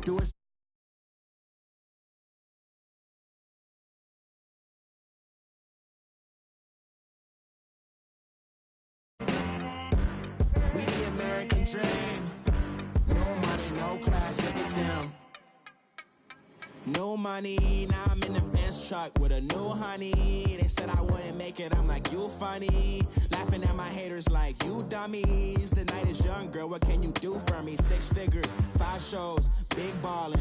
Do it. We the American dream. No money, no class, look at them. No money, now I'm in the Benz truck with a new honey. They said I wouldn't make it, I'm like, you funny. Laughing at my haters like, you dummies. The night is young, girl, what can you do for me? 6 figures, 5 shows, big ballin'.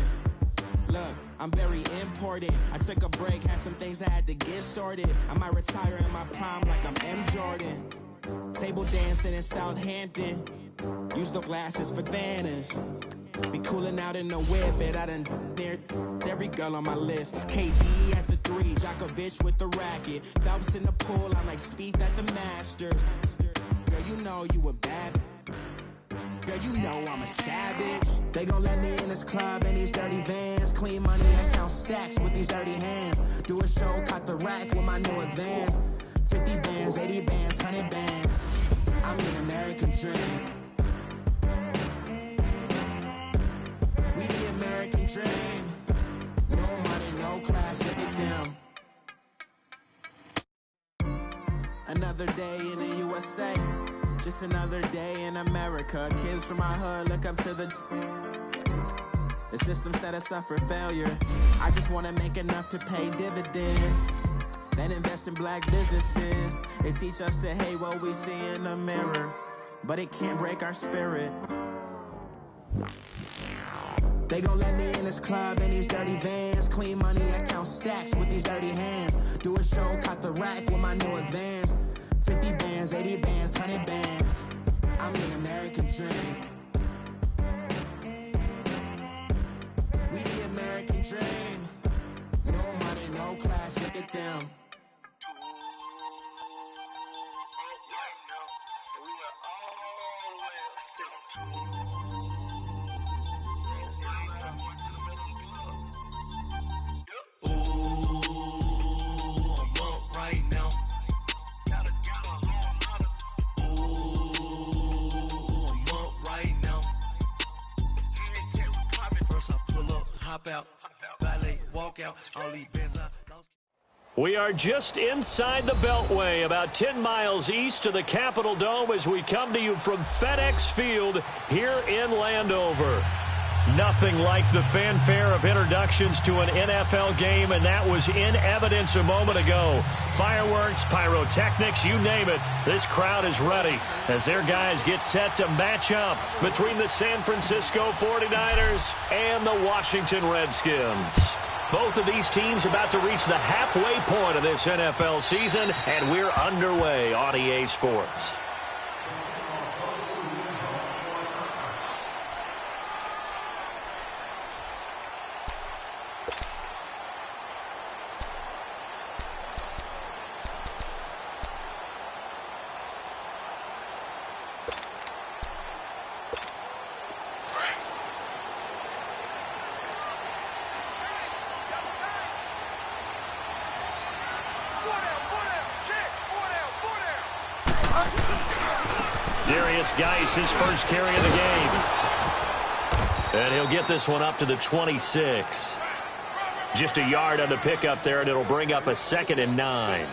Look, I'm very important. I took a break, had some things I had to get sorted. I might retire in my prime like I'm M. Jordan. Table dancing in Southampton. Use the glasses for Vannas. Be cooling out in the whip, and I done near every girl on my list. KB at the 3, Djokovic with the racket. Phelps in the pool, I'm like Speed at the Masters. Girl, you know you a bad. Girl, you know I'm a savage. They gon' let me in this club in these dirty vans. Clean money and count stacks with these dirty hands. Do a show, cut the rack with my new advance. 50 bands, 80 bands, 100 bands. I'm the American dream. We the American dream. No money, no class, look at them. Another day in the USA. Just another day in America. Kids from my hood look up to the system set us up for failure. I just want to make enough to pay dividends. Then invest in black businesses. They teach us to hate what we see in the mirror, but it can't break our spirit. They gon' let me in this club in these dirty vans. Clean money, I count stacks with these dirty hands. Do a show, cut the rack with my new advance. 50 bands, 80 bands, 100 bands. I'm the American dream. We the American dream. No money, no class, look at them. Out, valet, walk out, only Benza. We are just inside the Beltway, about 10 miles east of the Capitol Dome as we come to you from FedEx Field here in Landover. Nothing like the fanfare of introductions to an NFL game, and that was in evidence a moment ago. Fireworks, pyrotechnics, you name it, this crowd is ready as their guys get set to match up between the San Francisco 49ers and the Washington Redskins. Both of these teams about to reach the halfway point of this NFL season, and we're underway on EA Sports. Geis, his first carry of the game. And he'll get this one up to the 26. Just a yard on the pickup there, and it'll bring up a 2nd and 9.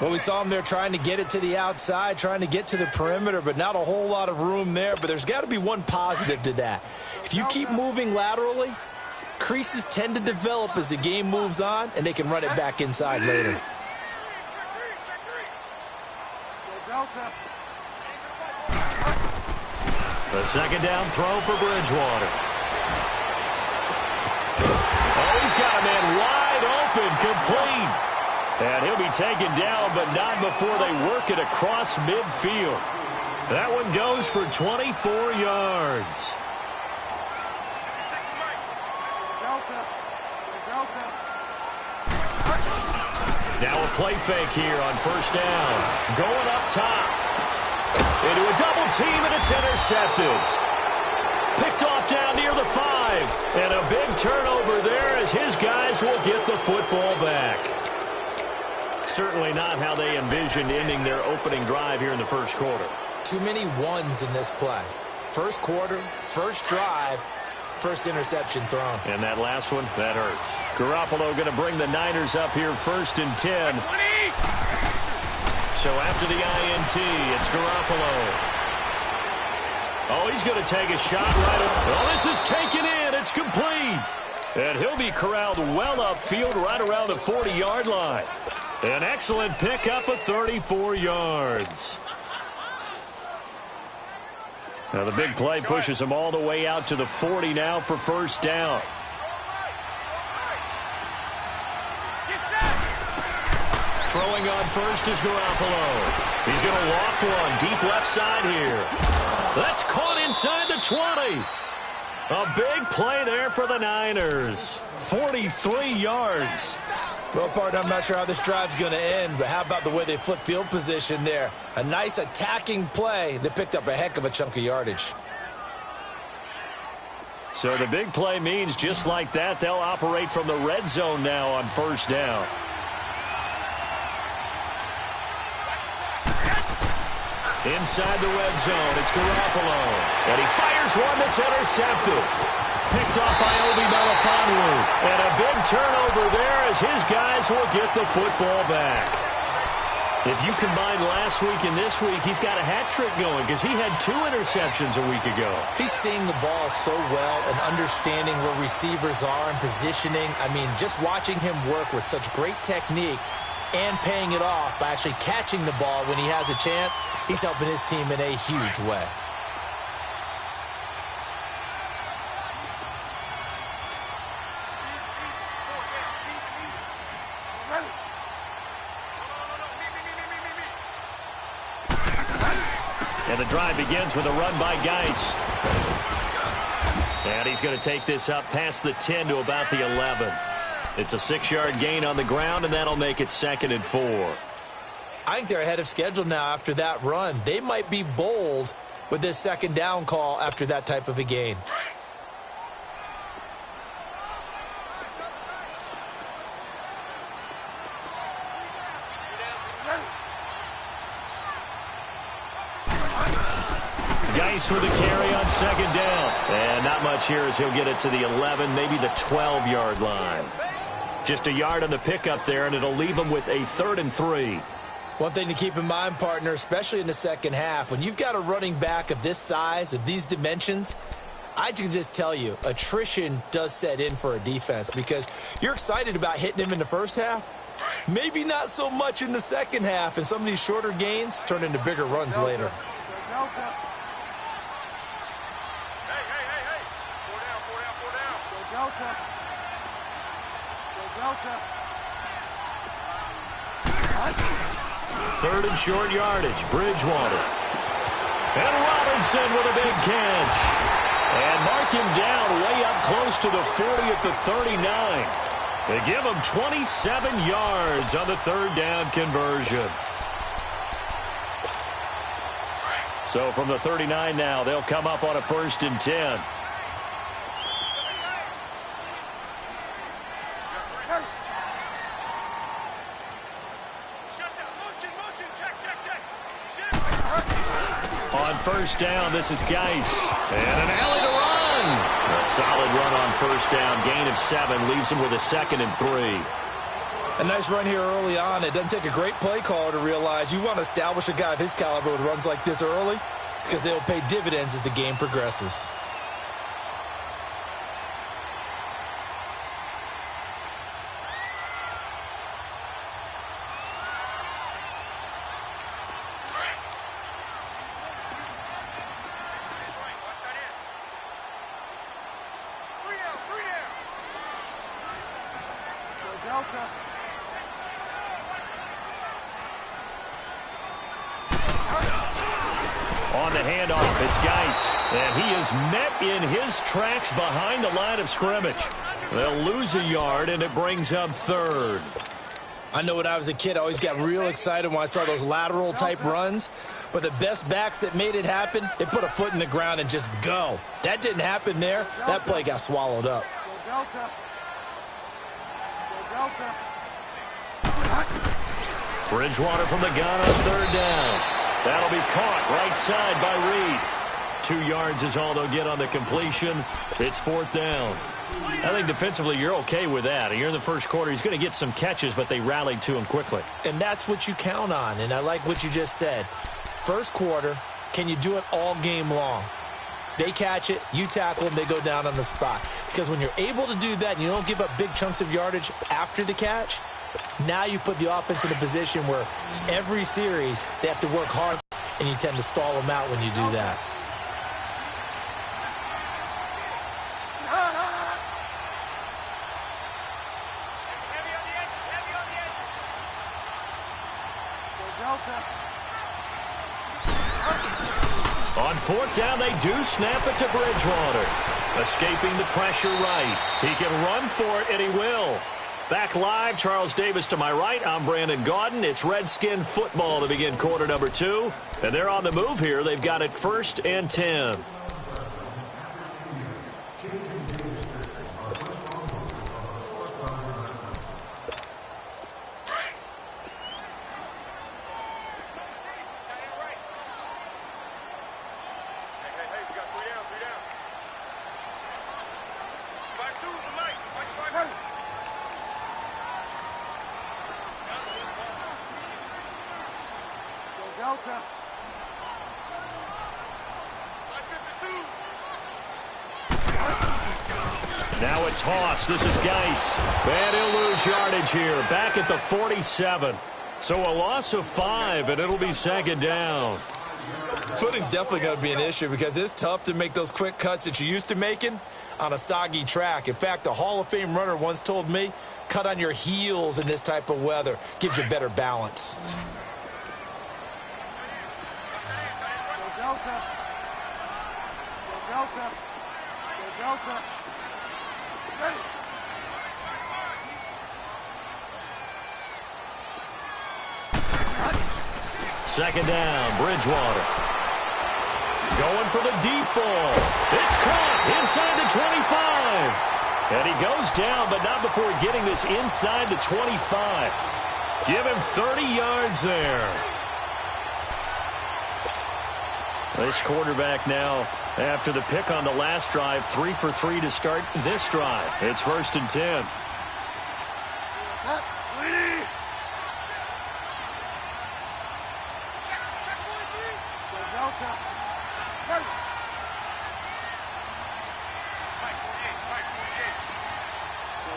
Well, we saw him there trying to get it to the outside, trying to get to the perimeter, but not a whole lot of room there. But there's got to be one positive to that. If you keep moving laterally, creases tend to develop as the game moves on, and they can run it back inside later. The 2nd down throw for Bridgewater. Oh, he's got a man wide open, complete. And he'll be taken down, but not before they work it across midfield. That one goes for 24 yards. Now a play fake here on 1st down. Going up top. Into a double team, and it's intercepted. Picked off down near the 5. And a big turnover there as his guys will get the football back. Certainly not how they envisioned ending their opening drive here in the first quarter. Too many ones in this play. First quarter, first drive, First interception thrown. And that last one, that hurts. Garoppolo going to bring the Niners up here 1st and 10. So after the INT, it's Garoppolo. Oh, he's going to take a shot right up. Oh, this is taken in. It's complete. And he'll be corralled well upfield right around the 40-yard line. An excellent pickup of 34 yards. Now the big play pushes him all the way out to the 40 now for first down. Throwing on first is Garoppolo. He's going to loft one deep left side here. That's caught inside the 20. A big play there for the Niners. 43 yards. Well, partner, I'm not sure how this drive's going to end, but how about the way they flip field position there? A nice attacking play that picked up a heck of a chunk of yardage. So the big play means just like that, they'll operate from the red zone now on first down. Inside the red zone, it's Garoppolo. And he fires one that's intercepted. Picked off by Obi Melifonwu. And a big turnover there as his guys will get the football back. If you combine last week and this week, he's got a hat trick going because he had 2 interceptions a week ago. He's seeing the ball so well and understanding where receivers are and positioning. I mean, just watching him work with such great technique and paying it off by actually catching the ball when he has a chance, he's helping his team in a huge way. And the drive begins with a run by Geist. And he's going to take this up past the 10 to about the 11. It's a 6-yard gain on the ground, and that'll make it 2nd and 4. I think they're ahead of schedule now after that run. They might be bold with this 2nd down call after that type of a gain. Geist with a carry on 2nd down. And not much here as he'll get it to the 11, maybe the 12-yard line. Just a yard on the pickup there, and it'll leave him with a 3rd and 3. One thing to keep in mind, partner, especially in the second half, when you've got a running back of this size, of these dimensions, I can just tell you, attrition does set in for a defense because you're excited about hitting him in the first half. Maybe not so much in the second half, and some of these shorter gains turn into bigger runs later. Third and short yardage, Bridgewater. And Robinson with a big catch. And mark him down way up close to the 40 at the 39. They give him 27 yards on the 3rd down conversion. So from the 39 now, they'll come up on a 1st and 10. On first down, this is Geist. And an alley to run. A solid run on first down. Gain of 7 leaves him with a 2nd and 3. A nice run here early on. It doesn't take a great play caller to realize you want to establish a guy of his caliber with runs like this early because they'll pay dividends as the game progresses. On the handoff, it's Geist. And he is met in his tracks behind the line of scrimmage. They'll lose a yard, and it brings up 3rd. I know when I was a kid, I always got real excited when I saw those lateral-type runs. But the best backs that made it happen, they put a foot in the ground and just go. That didn't happen there. That play got swallowed up. Bridgewater from the gun on 3rd down. That'll be caught right side by Reed. 2 yards is all they'll get on the completion. It's 4th down. I think defensively you're okay with that. You're in the first quarter. He's going to get some catches, but they rallied to him quickly. And that's what you count on, and I like what you just said. First quarter, can you do it all game long? They catch it, you tackle them, they go down on the spot. Because when you're able to do that and you don't give up big chunks of yardage after the catch, now you put the offense in a position where every series they have to work hard, and you tend to stall them out when you do that. On 4th down, they do snap it to Bridgewater. Escaping the pressure right. He can run for it, and he will. Back live, Charles Davis to my right. I'm Brandon Gaudin. It's Redskin football to begin quarter number 2. And they're on the move here. They've got it 1st and 10. Now a toss. This is Geis. And he'll lose yardage here. Back at the 47. So a loss of 5, and it'll be 2nd down. Footing's definitely going to be an issue because it's tough to make those quick cuts that you're used to making on a soggy track. In fact, a Hall of Fame runner once told me, cut on your heels in this type of weather. Gives you better balance. Delta. Ready. Second down, Bridgewater. Going for the deep ball. It's caught inside the 25. And he goes down, but not before getting this inside the 25. Give him 30 yards there. This quarterback now, after the pick on the last drive, 3 for 3 to start this drive. It's 1st and 10.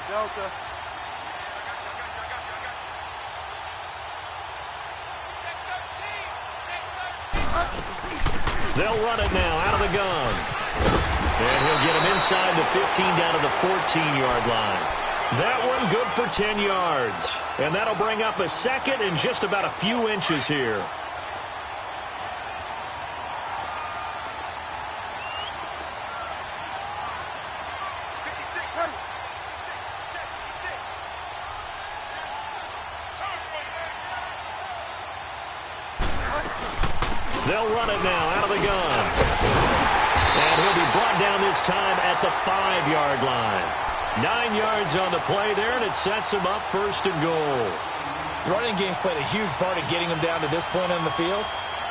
Delta. They'll run it now out of the gun. And he'll get him inside the 15 down to the 14-yard line. That one good for 10 yards. And that'll bring up a 2nd and just about a few inches here. They'll run it now out of the gun. And he'll be brought down this time at the 5-yard line. 9 yards on the play there, and it sets him up 1st and goal. The running game's played a huge part in getting him down to this point on the field.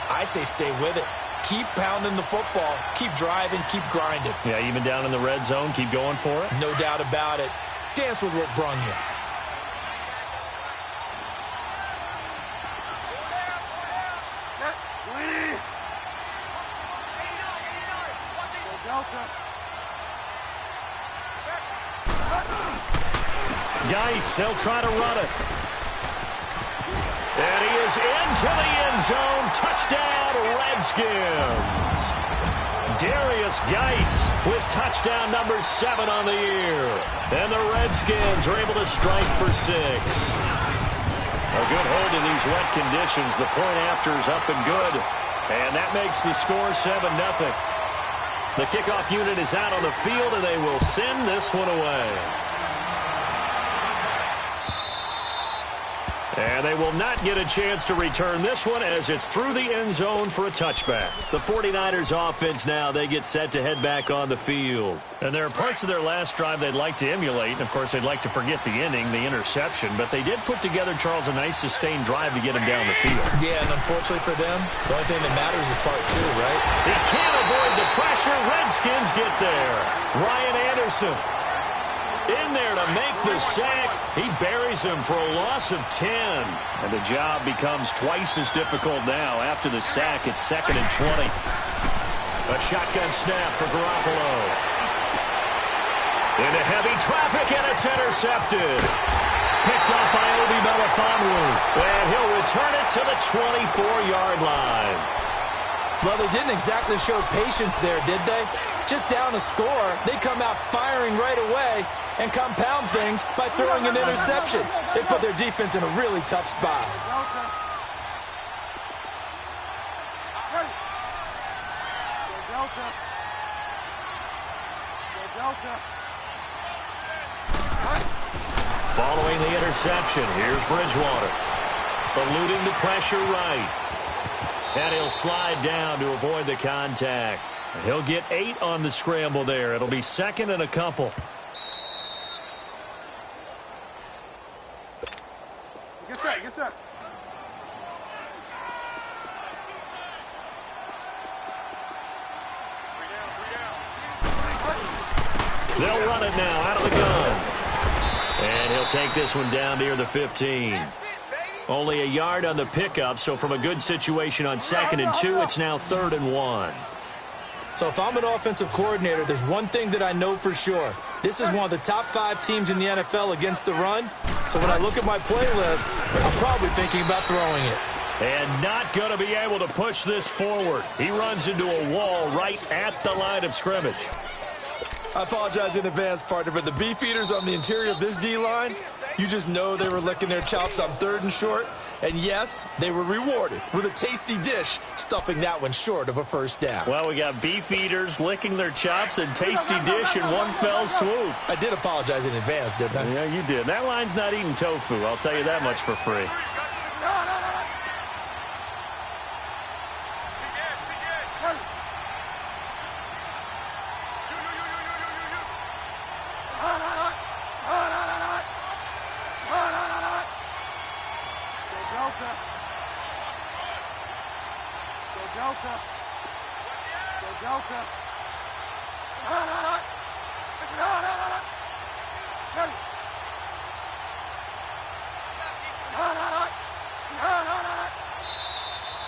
I say stay with it. Keep pounding the football. Keep driving. Keep grinding. Yeah, even down in the red zone, keep going for it. No doubt about it. Dance with what brung you. Geis, they'll try to run it. And he is into the end zone. Touchdown, Redskins. Darius Geis with touchdown number 7 on the year. And the Redskins are able to strike for 6. A good hold in these wet conditions. The point after is up and good. And that makes the score 7-0. The kickoff unit is out on the field, and they will send this one away. And they will not get a chance to return this one as it's through the end zone for a touchback. The 49ers offense now, they get set to head back on the field. And there are parts of their last drive they'd like to emulate. And, of course, they'd like to forget the inning, the interception. But they did put together, Charles, a nice sustained drive to get him down the field. Yeah, and unfortunately for them, the only thing that matters is part two, right? He can't avoid the pressure. Redskins get there. Ryan Anderson in there to make the sack. He buries him for a loss of 10. And the job becomes twice as difficult now. After the sack, it's 2nd and 20. A shotgun snap for Garoppolo. Into heavy traffic, and it's intercepted. Picked up by Obi Melifonwu. And he'll return it to the 24-yard line. Well, they didn't exactly show patience there, did they? Just down a score, they come out firing right away and compound things by throwing an interception. They put their defense in a really tough spot. Following the interception, here's Bridgewater. Eluding the pressure right. And he'll slide down to avoid the contact. He'll get 8 on the scramble there. It'll be 2nd and a couple. Get set. They'll run it now out of the gun. And he'll take this one down near the 15. Only a yard on the pickup, so from a good situation on 2nd and 2, it's now 3rd and 1. So if I'm an offensive coordinator, there's one thing that I know for sure. This is one of the top 5 teams in the NFL against the run. So when I look at my playlist, I'm probably thinking about throwing it. And not going to be able to push this forward. He runs into a wall right at the line of scrimmage. I apologize in advance, partner, but the beef eaters on the interior of this D-line, you just know they were licking their chops on 3rd and short. And yes, they were rewarded with a tasty dish, stuffing that one short of a first down. Well, we got beef eaters licking their chops and tasty dish in one fell swoop. I did apologize in advance, didn't I? Yeah, you did. That line's not eating tofu, I'll tell you that much for free.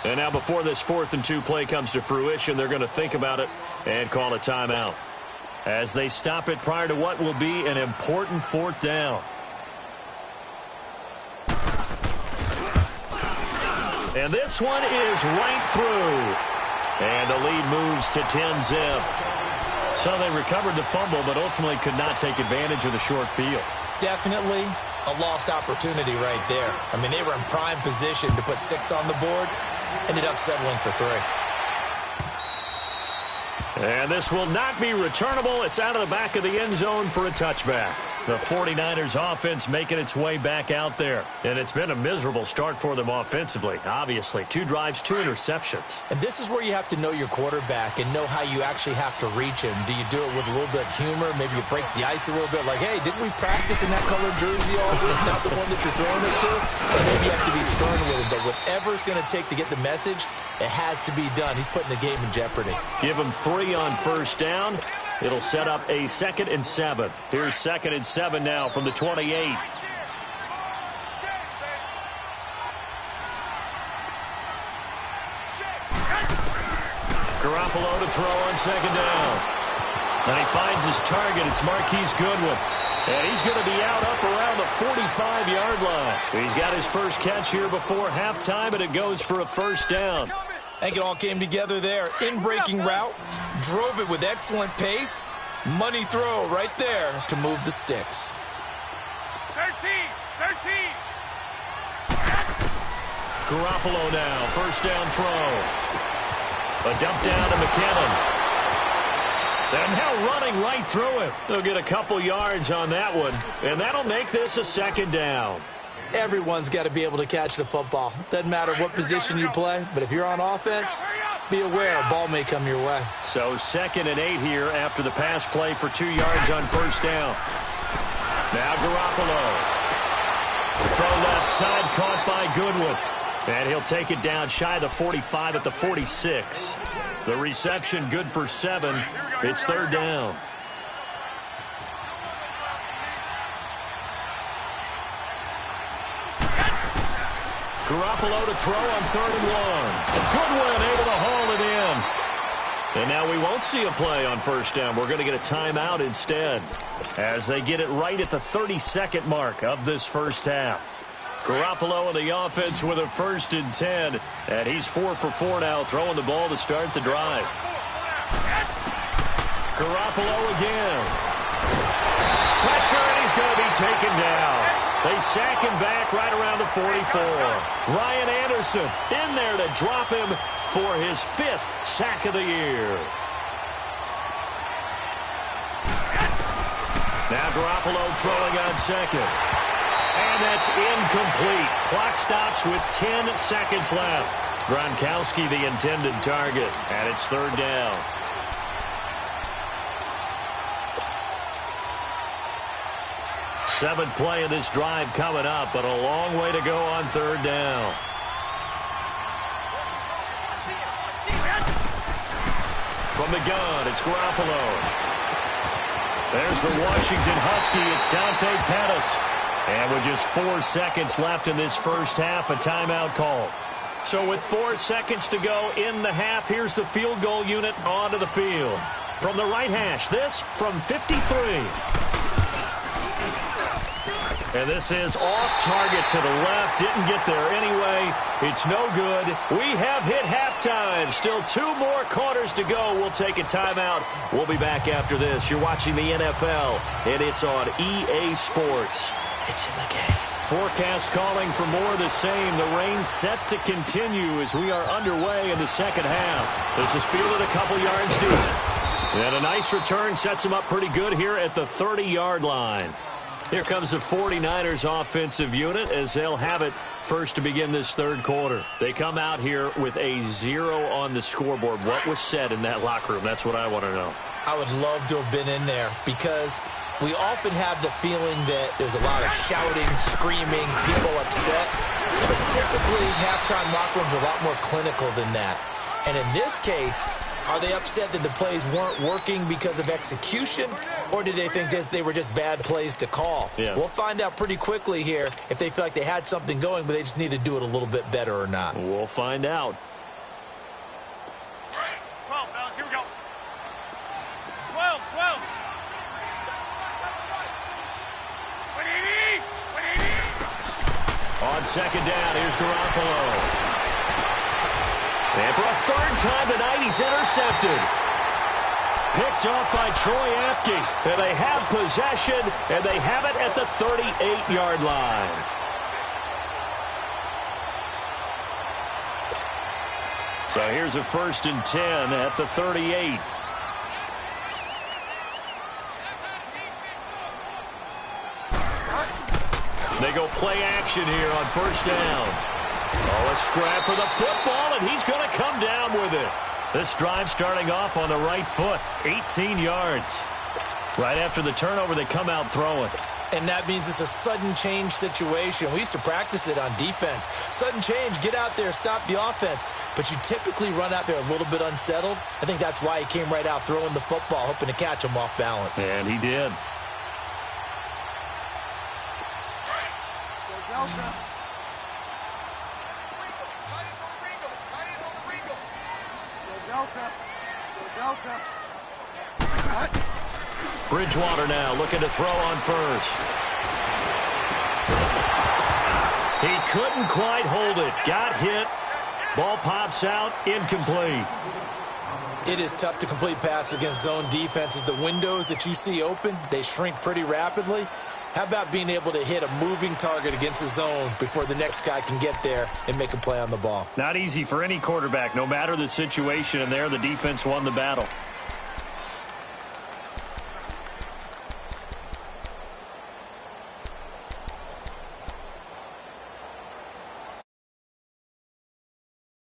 And now before this 4th and 2 play comes to fruition, they're going to think about it and call a timeout as they stop it prior to what will be an important 4th down. And this one is right through. And the lead moves to 10-zip. So they recovered the fumble, but ultimately could not take advantage of the short field. Definitely a lost opportunity right there. I mean, they were in prime position to put 6 on the board. Ended up settling for 3. And this will not be returnable. It's out of the back of the end zone for a touchback. The 49ers offense making its way back out there. And it's been a miserable start for them offensively, obviously. 2 drives, 2 interceptions. And this is where you have to know your quarterback and know how you actually have to reach him. Do you do it with a little bit of humor? Maybe you break the ice a little bit like, hey, didn't we practice in that colored jersey all week? Not the one that you're throwing it to? Or maybe you have to be stern with him. But whatever it's going to take to get the message, it has to be done. He's putting the game in jeopardy. Give him 3 on first down. It'll set up a 2nd and 7. Here's 2nd and 7 now from the 28. Garoppolo to throw on 2nd down. And he finds his target. It's Marquise Goodwin. And he's going to be out up around the 45-yard line. He's got his first catch here before halftime, and it goes for a first down. I think it all came together there. In-breaking route, drove it with excellent pace. Money throw right there to move the sticks. 13. Garoppolo now, first down throw. A dump down to McKinnon. And now running right through it. They'll get a couple yards on that one, and that'll make this a 2nd down. everyone's got to be able to catch the football. Doesn't matter what position you play, but if you're on offense, be aware a ball may come your way. So 2nd and 8 here after the pass play for 2 yards on first down. Now Garoppolo. Throw left side, caught by Goodwin. And he'll take it down shy of the 45 at the 46. The reception good for 7. It's 3rd down. Garoppolo to throw on 3rd and 1. Goodwin able to haul it in. And now we won't see a play on first down. We're going to get a timeout instead as they get it right at the 32nd mark of this first half. Garoppolo and the offense with a 1st and 10. And he's 4 for 4 now, throwing the ball to start the drive. Garoppolo again. Pressure, and he's going to be taken down. They sack him back right around the 44. Ryan Anderson in there to drop him for his 5th sack of the year. Now Garoppolo throwing on 2nd. And that's incomplete. Clock stops with 10 seconds left. Gronkowski the intended target, and it's 3rd down. Seventh play of this drive coming up, but a long way to go on 3rd down. From the gun, it's Garoppolo. There's the Washington Husky. It's Dante Pettis. And with just 4 seconds left in this first half, a timeout call. So with 4 seconds to go in the half, here's the field goal unit onto the field. From the right hash, this from 53. And this is off target to the left. Didn't get there anyway. It's no good. We have hit halftime. Still 2 more quarters to go. We'll take a timeout. We'll be back after this. You're watching the NFL, and it's on EA Sports. It's in the game. Forecast calling for more of the same. The rain set to continue as we are underway in the second half. This is fielded a couple yards deep. And a nice return sets him up pretty good here at the 30-yard line. Here comes the 49ers offensive unit as they'll have it first to begin this 3rd quarter. They come out here with a 0 on the scoreboard. What was said in that locker room? That's what I want to know. I would love to have been in there because we often have the feeling that there's a lot of shouting, screaming, people upset. But typically, halftime locker rooms are a lot more clinical than that. And in this case, are they upset that the plays weren't working because of execution, or did they think they were just bad plays to call? Yeah. We'll find out pretty quickly here if they feel like they had something going, but they just need to do it a little bit better or not. We'll find out. 12, fellas, here we go. 12, 12. 180. On 2nd down, here's Garoppolo. And for a 3rd time tonight, he's intercepted. Picked off by Troy Apke. And they have possession, and they have it at the 38-yard line. So here's a 1st and 10 at the 38. They go play action here on 1st down. Oh, a scrap for the football, and he's going to come down with it. This drive starting off on the right foot, 18 yards. Right after the turnover, they come out throwing. And that means it's a sudden change situation. We used to practice it on defense. Sudden change, get out there, stop the offense. But you typically run out there a little bit unsettled. I think that's why he came right out throwing the football, hoping to catch him off balance. And he did. Bridgewater now looking to throw on 1st. He couldn't quite hold it. Got hit. Ball pops out. Incomplete. It is tough to complete passes against zone defenses. The windows that you see open, they shrink pretty rapidly. How about being able to hit a moving target against a zone before the next guy can get there and make a play on the ball? Not easy for any quarterback, no matter the situation, and there the defense won the battle.